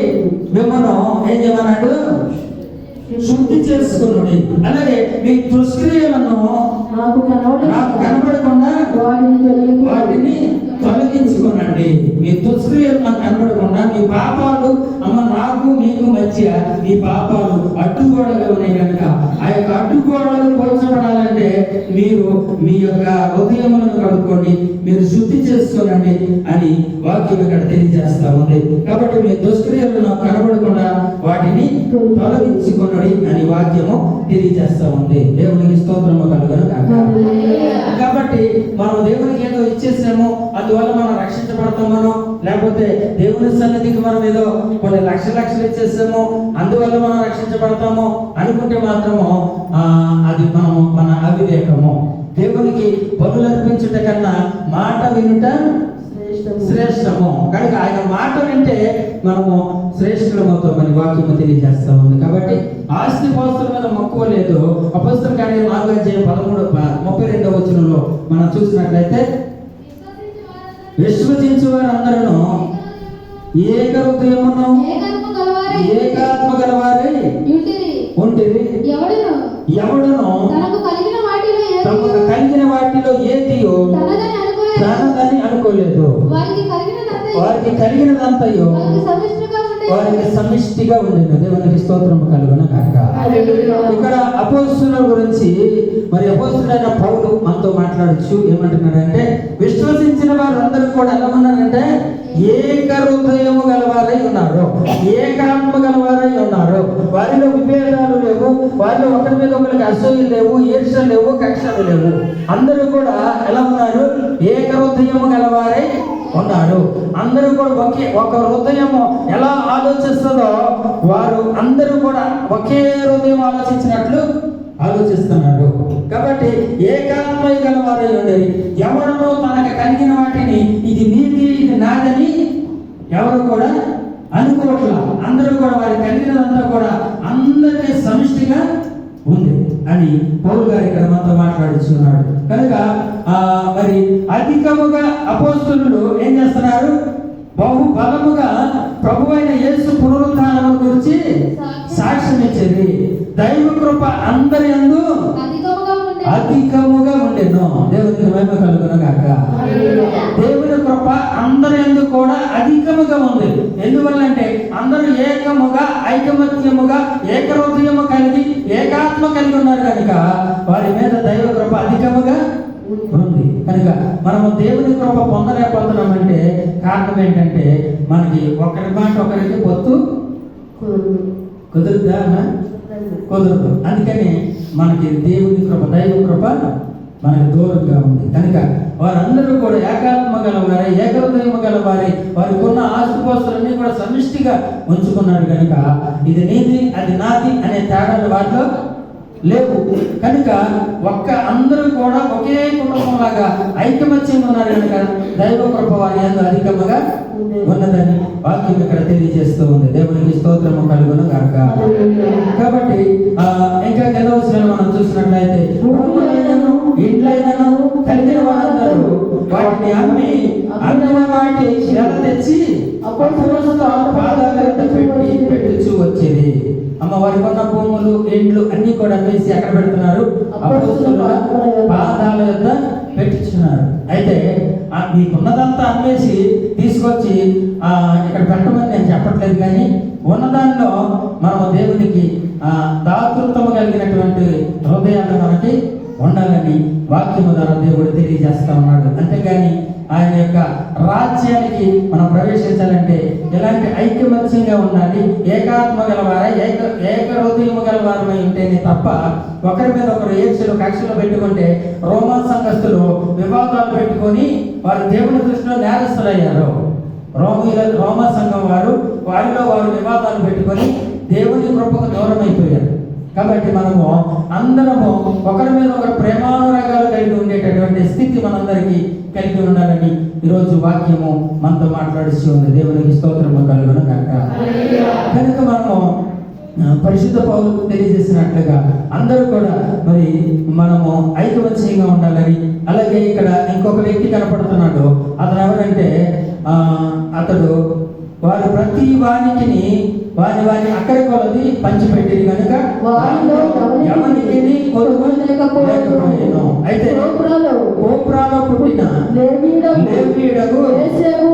మిమ్మను ఏం చేయమన్నాడు? శుద్ధి చేసుకునుడి. అలాగే మీ దుష్క్రియలను నాకు కనబడకుండా వాటిని తొలగించుకోనండి. మీ దుష్క్రియలు నాకు కనబడకుండా, మీ పాపాలు నాకు మీకు మధ్య మీ పాపాలు అడ్డుగోడగా ఉన్నాయి కనుక ఆ యొక్క అనుకోవడాలు పోల్చబడాలంటే మీరు మీ యొక్క హృదయములను కడుక్కోండి, మీరు శుద్ధి చేసుకోనండి అని వాక్యం ఇక్కడ తెలియజేస్తా ఉంది. కాబట్టి మీ దుష్క్రియలు నాకు కనబడకుండా వాటిని తొలగించుకొనడి అని వాక్యము తెలియజేస్తా ఉంది. దేవునికి స్తోత్రము కలుగును గాక. కాబట్టి మనం దేవునికి ఏదో ఇచ్చేసాము, అందువల్ల మనం రక్షించబడతామనో, లేకపోతే దేవుని సన్నిధికి మనం ఏదో కొన్ని లక్షలు ఇచ్చేసాము అందువల్ల మనం రక్షించబడతాము అనుకుంటే మాత్రము అది మన అవివేకము. దేవునికి బలులు అర్పించుట కన్నా మాట వినుట శ్రేష్టము. కనుక ఆయన మాట వింటే మనము శ్రేష్ఠులమవుతామని వాక్యము తెలియజేస్తా ఉంది. కాబట్టి ఆస్తి పాస్తుల మీద మక్కువ లేదు. అపొస్తలుల కార్యాలు 4:32 వచనంలో మనం చూసినట్లయితే, విశ్వసించు వారందరూ ఏక హృదయమును ఏకాత్మ గలవారై ఉంటిరి. ఎవడును తమకు కలిగిన వాటిలో ఏదియో తనదని అనుకోలేదు. వారికి కలిగినదంతయో వారికి సమిష్టిగా ఉండేది. దేవునికి స్తోత్రము కలుగును గాక. ఇక్కడ అపోస్తలుల గురించి మరి అపోస్తలుడైన పౌలు మనతో మాట్లాడచ్చు. ఏమంటున్నాడంటే, విశ్వసించిన వారందరూ కూడా ఎలా ఉన్నారంటే ఏక హృదయము గలవారై ఉన్నారు, ఏకాత్మ గలవారై ఉన్నారు. వారిలో విభేదాలు లేవు, వారిలో ఒకరి మీద ఒకరికి అసూయలు లేవు, ఈర్ష్యలు లేవు, కక్షలు లేవు. అందరూ కూడా ఎలా ఉన్నారు? ఏక హృదయము గలవారై ఉన్నారు. అందరూ కూడా ఒక హృదయము ఎలా ఆలోచిస్తుందో వారు అందరూ కూడా ఒకే హృదయం ఆలోచించినట్లు ఆలోచిస్తున్నారు. కాబట్టి ఏకాత్మ గలవారై ఉండేది. ఎవరినో తనకు కలిగిన వాటిని ఇది నీది ఇది నాదని ఎవరు కూడా అనుకోవట్లా. అందరూ కూడా వారికి కలిగినదంతా కూడా అందరికీ సమిష్టిగా ఉంది అని పౌలు గారు ఇక్కడ మనతో మాట్లాడుతున్నాడు. కనుక మరి అధికముగా అపోస్తలులు ఏం చేస్తున్నారు? బహు బలముగా ప్రభువైన యేసు పునరుత్థానము గురించి సాక్ష్యం ఇచ్చేది. దైవ కృప అందరి యందు అధికముగా ఉండెను. దేవునికి మహిమ కలుగును గాక. దేవుని కృప అందరి యందు కూడా అధికముగా ఉంది. ఎందువల్లంటే అందరూ ఏకముగా ఐకమత్యముగా ఏకహృదయము కలిగి ఏకాత్మ కలిగి ఉన్నారు కనుక వారి మీద దైవ కృప అధికముగా ఉంది. కనుక మనము దేవుని కృప పొందలేకపోతున్నామంటే కారణం ఏంటంటే మనకి ఒకరి మాట ఒకరికి పొత్తు కుదురుదా? కుదరదు. అందుకని మనకి దేవుని కృప దైవ కృప మనకు దూరంగా ఉంది. కనుక వారందరూ కూడా ఏకాత్మ గలవారే, ఏకహృదయము గలవారే, వారికి ఉన్న ఆస్తిపాస్తులన్నీ కూడా సమిష్టిగా ఉంచుకున్నారు. కనుక ఇది నీది అది నాది అనే తేడాలు వాటిలో లేవు. కనుక అందరూ కూడా ఒకే కుటుంబం లాగా ఐకమత్యం ఉన్నారు. కనుక దైవ కృప వారి యందు అధికముగా ఉన్నదని వాక్యం ఇక్కడ తెలియజేస్తూ ఉంది. దేవునికి స్తోత్రము కలుగును గాక. కాబట్టి ఇంకా గెలవలసిన మనం చూసినట్లయితే, ఇంట్లైనను కలిగిన వారందరూ వాటిని అమ్మిన వాటి ఎలా తెచ్చి పాదాల పెట్టుచూ వచ్చేది. వారికి ఉన్న భూములు ఇండ్లు అన్ని కూడా అమ్మేసి ఎక్కడ పెడుతున్నారు? అపోస్తలుల పాదాల యొద్ద పెట్టించున్నారు. అయితే మీకున్నదంతా అమ్మేసి తీసుకొచ్చి ఇక్కడ పెట్టమని నేను చెప్పట్లేదు, కానీ ఉన్నదానిలో మనము దేవునికి దాతృత్వము కలిగినటువంటి హృదయాలు మనకి ఉండాలని వాక్యము ద్వారా దేవుడు తెలియజేస్తా ఉన్నాడు. అంతేగాని ఆయన యొక్క రాజ్యానికి మనం ప్రవేశించాలంటే ఎలాంటి ఐకమత్యంగా ఉండాలి, ఏకాత్మ గలవారా ఏక హృదయము గలవారమై ఉంటేనే తప్ప ఒకరి మీద ఒకరు ఈర్ష్యలు కక్షలు పెట్టుకుంటే రోమా సంఘస్థులు వివాదాలు పెట్టుకొని వారు దేవుని దృష్టిలో నేరస్తులయ్యారు. రోమా సంఘం వారిలో వారు వివాదాలు పెట్టుకొని దేవుని కృపకు దూరం అయిపోయారు. కాబట్టి మనము అందరము ఒకరి మీద ఒకరు ప్రేమానురాగాలు కలిగి ఉండేటటువంటి స్థితి మనందరికీ కలిగి ఉండాలని ఈరోజు వాక్యము మనతో మాట్లాడుతూ ఉంది. దేవునికి స్తోత్రము కలుగును గాక. కనుక మనము పరిశుద్ధ పౌలు తెలియజేసినట్లుగా అందరూ కూడా మరి మనము ఐకమత్యంగా ఉండాలని. అలాగే ఇక్కడ ఇంకొక వ్యక్తి కనపడుతున్నాడు. అతను ఎవరంటే అతడు వారు ప్రతి వానికి వారి అక్కడి కొలది పంచిపెట్టేది కనుక ఎవరికి కొలువు లేకపోయాను. అయితే కోప్రాలో పుట్టిన లేవీయుడగు యోసేపు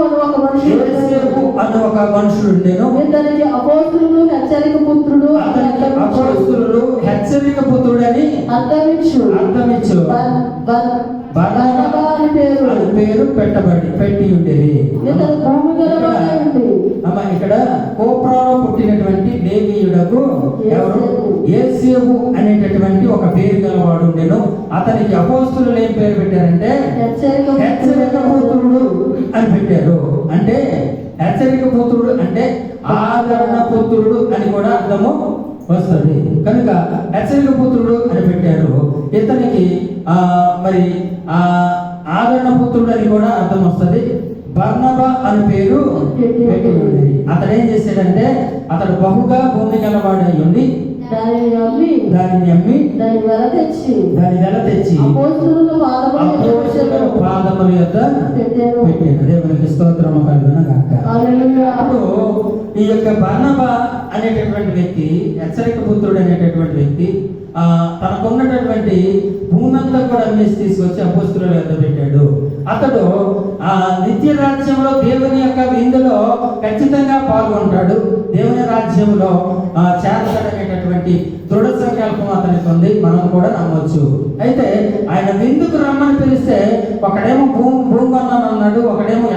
అను ఒక మనుషుడు ఉండెను. ఇతనికి అపోస్తులు హెచ్చరిక పుత్రుడు అతనికి అపోస్తలులు హెచ్చరిక పుత్రుడని అర్థమిచ్చు అర్థమిచ్చు బర్నబా అని పేరు పెట్టి ఉండేది. ఇతడు భూమి గలవాడై ఉండి అమ్మ ఇక్కడ కోప్రాలో పుట్టినటువంటి లేవీయుడకు ఎవరు యేసేపు అనేటటువంటి ఒక పేరు గలవాడు ఉండెను. అతనికి అపోస్తలులు ఏం పేరు పెట్టారంటే హెచ్చరిక పుత్రుడు అని పెట్టారు. అంటే హెచ్చరిక పుత్రుడు అంటే ఆదరణ పుత్రుడు అని కూడా అర్థము వస్తుంది కనుక హెచ్చరిక పుత్రుడు అని పెట్టారు. ఇతనికి మరి ఆదరణ పుత్రుడు అని కూడా అర్థం వస్తుంది. బర్నబా అని పేరు పెట్టి ఉండేది. అతడు ఏం చేశాడంటే అతడు బహుగా భూమి గలవాడై ఉండి దానిని అమ్మి దాని వెల తెచ్చి అపోస్తలుల పాదముల యొద్ద పెట్టారు. దేవునికి స్తోత్రము కలుగును గాక. హల్లెలూయా. అప్పుడు ఈ యొక్క బర్నబా అనేటటువంటి వ్యక్తి హెచ్చరిక పుత్రుడు అనేటటువంటి వ్యక్తి తనకున్నటువంటి భూమి అంతా కూడా అమ్మేసి తీసుకొచ్చి అపోస్తలుల యొద్ద పెట్టాడు. అతడు నిత్య రాజ్యంలో దేవుని యొక్క విందులో ఖచ్చితంగా పాల్గొంటాడు. దేవుని రాజ్యంలో చేరదనేటటువంటి దృఢ సంకల్పం అతనికి ఉంది. మనం కూడా నమ్మొచ్చు. అయితే ఆయన విందుకు రమ్మని పిలిస్తే ఒకడేమో భూమి కొన్నాను అన్నాడు, ఒకడేమో